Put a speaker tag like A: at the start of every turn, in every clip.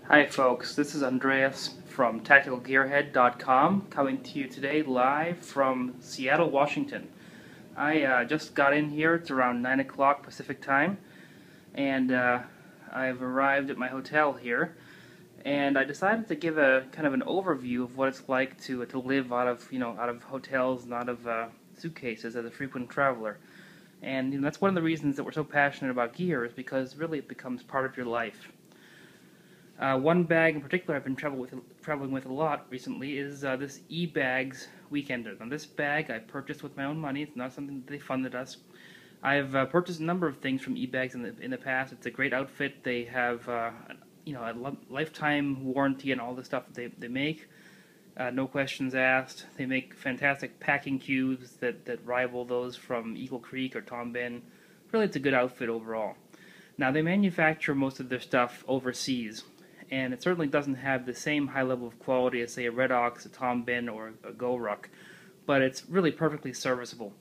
A: Hi folks, this is Andreas from TacticalGearhead.com coming to you today live from Seattle, Washington. I just got in here, it's around 9 o'clock Pacific time, and I've arrived at my hotel here, and I decided to give a kind of an overview of what it's like to live out of hotels and out of suitcases as a frequent traveler. And that's one of the reasons that we're so passionate about gear, is because really it becomes part of your life. One bag in particular I've been traveling with a lot recently is this eBags Weekender. Now this bag I purchased with my own money. It's not something that they funded us. I've purchased a number of things from eBags in the past. It's a great outfit. They have a lifetime warranty and all the stuff that they make. No questions asked. They make fantastic packing cubes that rival those from Eagle Creek or Tom Ben. Really, it's a good outfit overall. Now they manufacture most of their stuff overseas, and it certainly doesn't have the same high level of quality as, say, a Red Ox, a Tom Ben, or a Go Ruck, but it's really perfectly serviceable.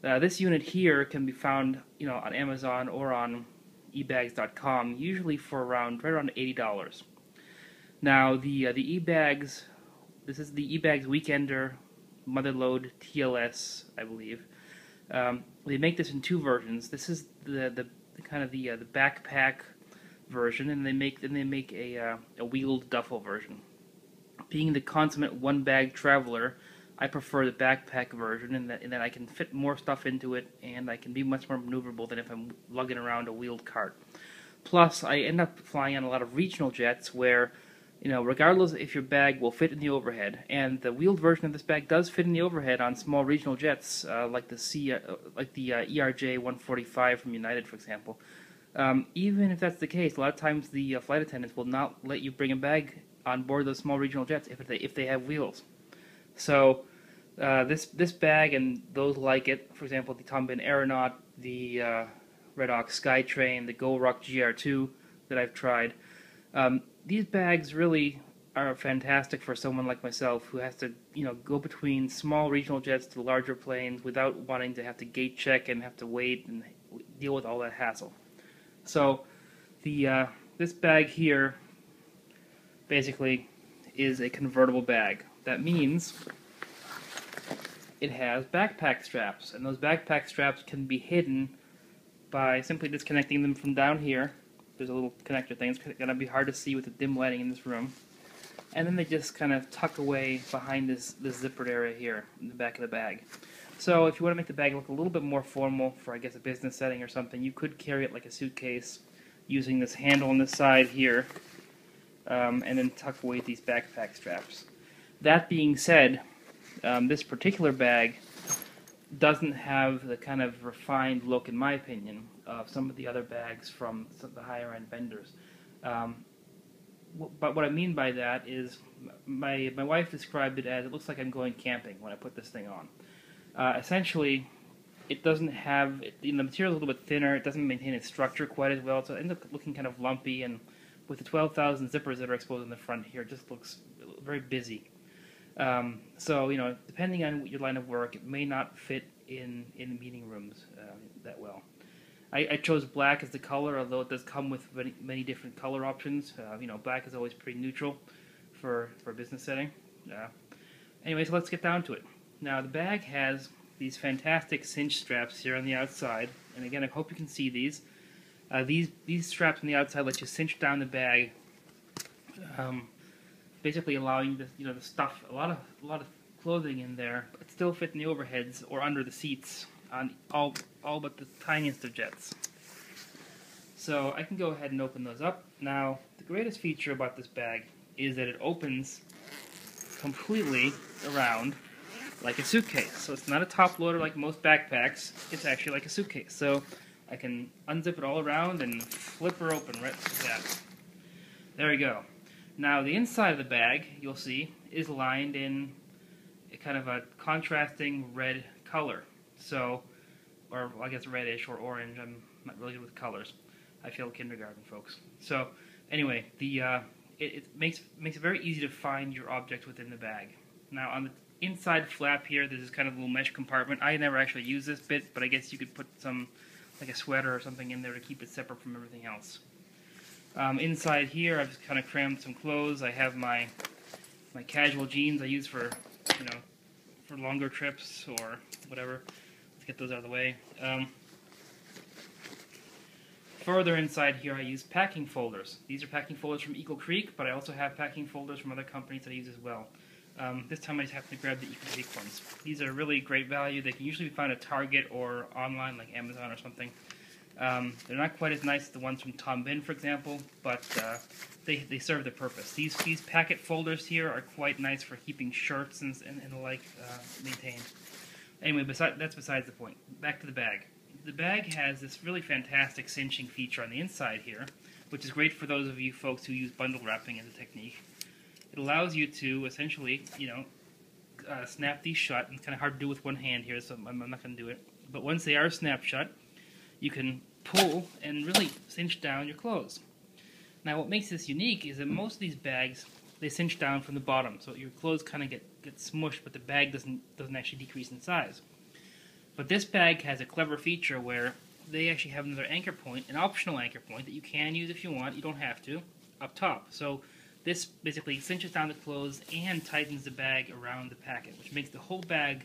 A: This unit here can be found, on Amazon or on eBags.com, usually for right around $80. Now the eBags, this is the eBags Weekender Mother Lode TLS, I believe. They make this in two versions. This is the backpack version, and they make a wheeled duffel version. Being the consummate one bag traveler, I prefer the backpack version, in that I can fit more stuff into it, and I can be much more maneuverable than if I'm lugging around a wheeled cart. Plus, I end up flying on a lot of regional jets where, regardless if your bag will fit in the overhead, and the wheeled version of this bag does fit in the overhead on small regional jets, like the ERJ 145 from United, for example. Even if that's the case, a lot of times the flight attendants will not let you bring a bag on board those small regional jets if they have wheels. So this bag and those like it, for example, the Tom Ben Aeronaut, the Red Ox Skytrain, the Go Ruck GR2 that I've tried, these bags really are fantastic for someone like myself who has to go between small regional jets to larger planes without wanting to have to gate check and have to wait and deal with all that hassle. So this bag here basically is a convertible bag. That means it has backpack straps, and those backpack straps can be hidden by simply disconnecting them from down here. There's a little connector thing. It's going to be hard to see with the dim lighting in this room. And then they just kind of tuck away behind this zippered area here in the back of the bag. So if you want to make the bag look a little bit more formal for, I guess, a business setting or something, you could carry it like a suitcase using this handle on the side here, and then tuck away these backpack straps. That being said, this particular bag doesn't have the kind of refined look, in my opinion, of some of the other bags from some of the higher-end vendors. But what I mean by that is my wife described it as, it looks like I'm going camping when I put this thing on. Essentially, it doesn't have, the material is a little bit thinner, it doesn't maintain its structure quite as well, so it ends up looking kind of lumpy, and with the 12,000 zippers that are exposed in the front here, it just looks very busy. So, depending on your line of work, it may not fit in meeting rooms that well. I chose black as the color, although it does come with many different color options. Black is always pretty neutral for a business setting. Anyway, so let's get down to it. Now, the bag has these fantastic cinch straps here on the outside, and again, I hope you can see these. These straps on the outside let you cinch down the bag, basically allowing the stuff, a lot of clothing in there, but still fit in the overheads or under the seats on all but the tiniest of jets. So I can go ahead and open those up. Now, the greatest feature about this bag is that it opens completely around like a suitcase. So it's not a top loader like most backpacks, it's actually like a suitcase. So I can unzip it all around and flip her open right like that. There we go. Now the inside of the bag, you'll see, is lined in a kind of a contrasting red color. So, or I guess reddish or orange, I'm not really good with colors. I failed kindergarten, folks. So anyway, it makes it very easy to find your object within the bag. Now on the inside flap here, there's this kind of little mesh compartment. I never actually use this bit, but I guess you could put some, like a sweater or something in there to keep it separate from everything else. Inside here, I've just kind of crammed some clothes. I have my casual jeans I use for, for longer trips or whatever. Let's get those out of the way. Further inside here, I use packing folders. These are packing folders from Eagle Creek, but I also have packing folders from other companies that I use as well. This time I just happened to grab the Eagle Creek ones. These are really great value. They can usually be found at Target or online, like Amazon or something. They're not quite as nice as the ones from Tom Bin, for example, but they serve their purpose. These packet folders here are quite nice for keeping shirts and the like maintained. Anyway, that's besides the point. Back to the bag. The bag has this really fantastic cinching feature on the inside here, which is great for those of you folks who use bundle wrapping as a technique. It allows you to essentially, snap these shut. It's kind of hard to do with one hand here, so I'm not going to do it. But once they are snapped shut, you can pull and really cinch down your clothes. Now, what makes this unique is that most of these bags, they cinch down from the bottom, so your clothes kind of get smushed, but the bag doesn't actually decrease in size. But this bag has a clever feature where they actually have another anchor point, an optional anchor point that you can use if you want. You don't have to, up top. So this basically cinches down the clothes and tightens the bag around the packet, which makes the whole bag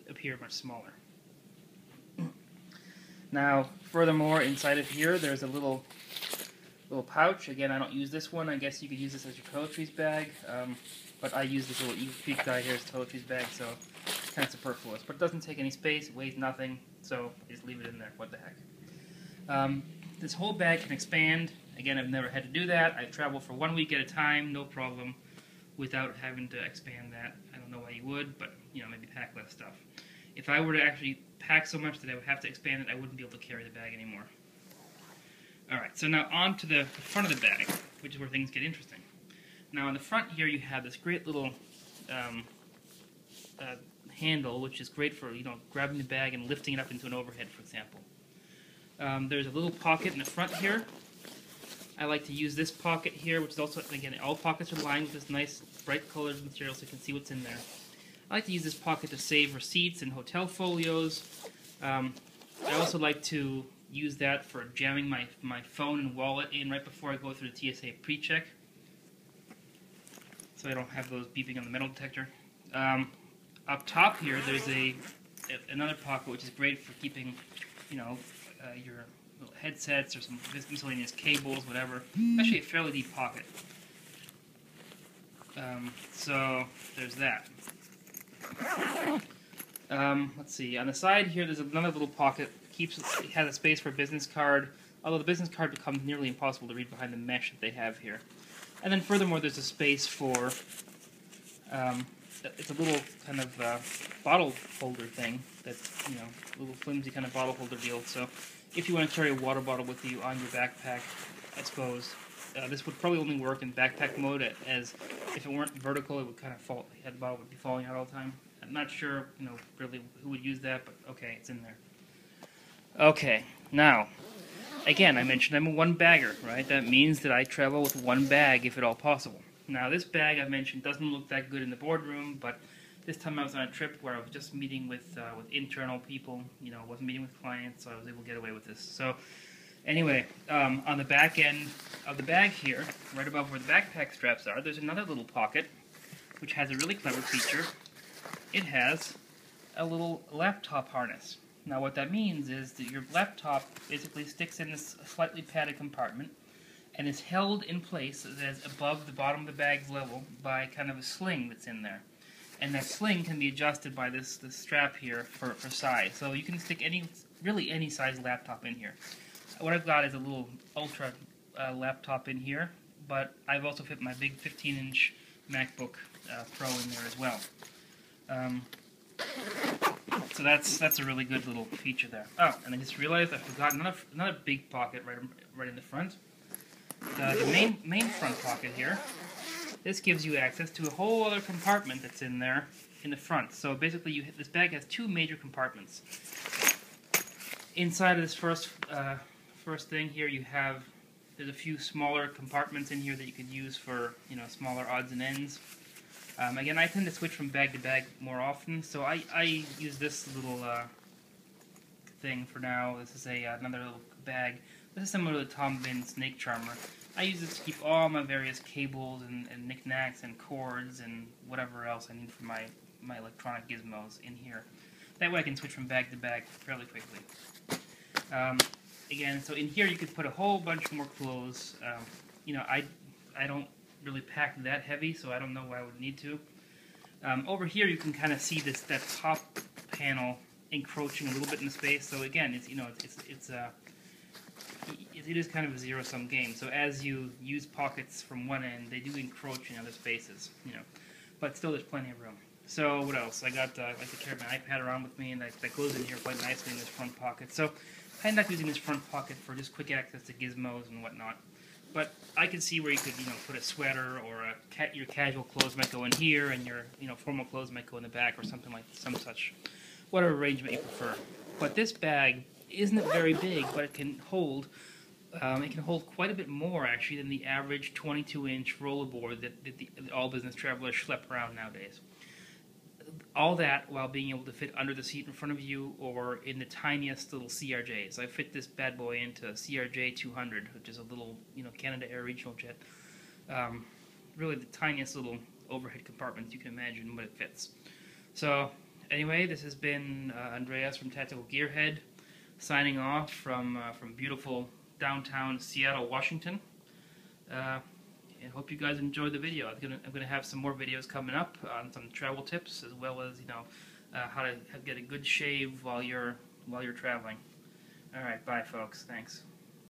A: appear much smaller. Now, furthermore, inside of here, there's a little pouch. Again, I don't use this one. I guess you could use this as your toiletries bag, but I use this little Eagle Creek guy here as a toiletries bag, so it's kind of superfluous. But it doesn't take any space, it weighs nothing, so just leave it in there. What the heck. This whole bag can expand. Again, I've never had to do that. I travel for 1 week at a time, no problem, without having to expand that. I don't know why you would, but maybe pack less stuff. If I were to actually pack so much that I would have to expand it, I wouldn't be able to carry the bag anymore. Alright, so now on to the front of the bag, which is where things get interesting. Now on the front here you have this great little handle, which is great for grabbing the bag and lifting it up into an overhead, for example. There's a little pocket in the front here. I like to use this pocket here, which is also, again, all pockets are lined with this nice bright colored material so you can see what's in there. I like to use this pocket to save receipts and hotel folios. I also like to use that for jamming my phone and wallet in right before I go through the TSA pre-check, so I don't have those beeping on the metal detector. Up top here, there's another pocket which is great for keeping, your little headsets or some miscellaneous cables, whatever. Actually, a fairly deep pocket. So there's that. Let's see. On the side here, there's another little pocket. It has a space for a business card, although the business card becomes nearly impossible to read behind the mesh that they have here. And then furthermore, there's a space for it's a little kind of bottle holder thing. That's a little flimsy kind of bottle holder deal. So if you want to carry a water bottle with you on your backpack, I suppose this would probably only work in backpack mode, as if it weren't vertical, it would kind of fall. The bottle would be falling out all the time. I'm not sure, really who would use that, but okay, it's in there. Okay, now, again, I mentioned I'm a one-bagger, right? That means that I travel with one bag, if at all possible. Now, this bag I mentioned doesn't look that good in the boardroom, but this time I was on a trip where I was just meeting with internal people. I wasn't meeting with clients, so I was able to get away with this. So, anyway, on the back end of the bag here, right above where the backpack straps are, there's another little pocket, which has a really clever feature. It has a little laptop harness. Now what that means is that your laptop basically sticks in this slightly padded compartment and is held in place as above the bottom of the bag's level by kind of a sling that's in there. And that sling can be adjusted by this strap here for size. So you can stick really any size laptop in here. What I've got is a little ultra laptop in here, but I've also fit my big 15-inch MacBook Pro in there as well. So that's a really good little feature there. Oh, and I just realized I forgot another big pocket right in the front. The main front pocket here. This gives you access to a whole other compartment that's in there in the front. So basically, this bag has two major compartments. Inside of this first thing here, there's a few smaller compartments in here that you could use for smaller odds and ends. Again, I tend to switch from bag to bag more often, so I use this little thing for now. This is another little bag. This is similar to the Tom Bin Snake Charmer. I use it to keep all my various cables and knickknacks and cords and whatever else I need for my electronic gizmos in here. That way I can switch from bag to bag fairly quickly. Again, so in here you could put a whole bunch more clothes. You know, I don't really pack that heavy, so I don't know why I would need to. Over here you can kind of see that top panel encroaching a little bit in the space. So again, it is kind of a zero-sum game. So as you use pockets from one end, they do encroach in other spaces, you know. But still, there's plenty of room. So what else? I like to carry my iPad around with me, and that goes in here quite nicely in this front pocket. So I end up using this front pocket for just quick access to gizmos and whatnot. But I can see where you could, put a sweater or your casual clothes might go in here, and your, formal clothes might go in the back or something like some such, whatever arrangement you prefer. But this bag isn't very big, but it can hold. It can hold quite a bit more actually than the average 22-inch rollerboard that the all business travelers schlep around nowadays. All that while being able to fit under the seat in front of you or in the tiniest little CRJs. I fit this bad boy into CRJ 200, which is a little, Canada Air regional jet. Really the tiniest little overhead compartment you can imagine, but it fits. So anyway, this has been Andreas from Tactical Gearhead, signing off from beautiful downtown Seattle, Washington. And hope you guys enjoyed the video. I'm gonna have some more videos coming up on some travel tips, as well as how to get a good shave while you're traveling. All right, bye, folks. Thanks.